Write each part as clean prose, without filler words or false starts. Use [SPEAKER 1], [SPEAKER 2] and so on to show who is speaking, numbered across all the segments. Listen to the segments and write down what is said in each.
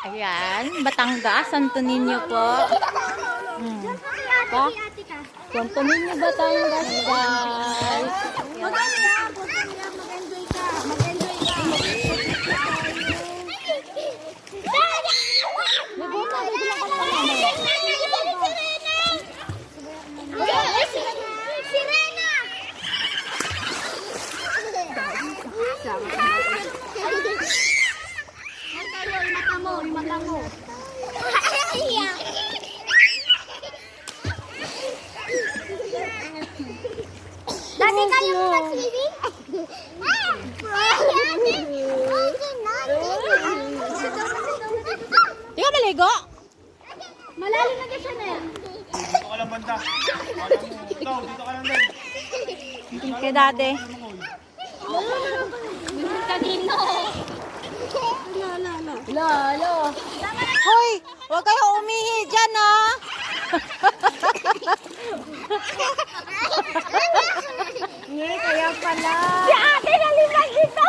[SPEAKER 1] Ayan, Batangas, Santo Niño po. Pa? Santo Niño, Batangas, guys.
[SPEAKER 2] Mag-enjoy ka. Mag-enjoy ka. Dati kayo mo nag-swimming?
[SPEAKER 1] Di ka maligo?
[SPEAKER 2] Malalim na siya na yan.
[SPEAKER 3] Dito ka lang banda. Ito, dito ka lang din.
[SPEAKER 1] Kay dati.
[SPEAKER 2] Kanino?
[SPEAKER 1] Lalo. Hoy, huwag kayo umihi dyan, ha? Kaya pala.
[SPEAKER 2] Si ate nalimag dito!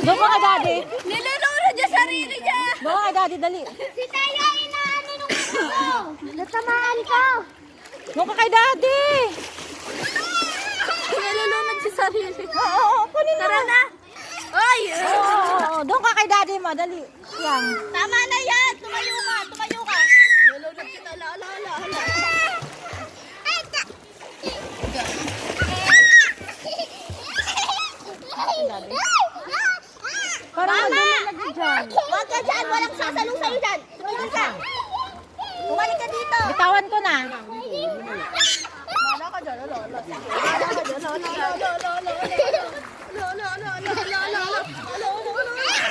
[SPEAKER 1] Doon ka kay daddy.
[SPEAKER 2] Nilulunod niya sarili niya!
[SPEAKER 1] Doon ka kay daddy, dali.
[SPEAKER 2] Si Taya inaano nung ako! Natamaan ka!
[SPEAKER 1] Doon ka kay daddy.
[SPEAKER 2] Nilulunod si sarili.
[SPEAKER 1] Oo, kunin mo.
[SPEAKER 2] Tara na! Oy!
[SPEAKER 1] Oo, doon ka kay daddy mo, dali. Yan.
[SPEAKER 2] Tama na yan! Tumayo ka! Tumayo ka! Nilulunod kita! Ala!
[SPEAKER 1] Parang nagdalag dyan.
[SPEAKER 2] Huwag ka dyan! Walang sasalong sa'yo dyan! Tumigil ka! Bumalik ka dito!
[SPEAKER 1] Bitawan ko na.
[SPEAKER 2] Wala ka dyan! Wala!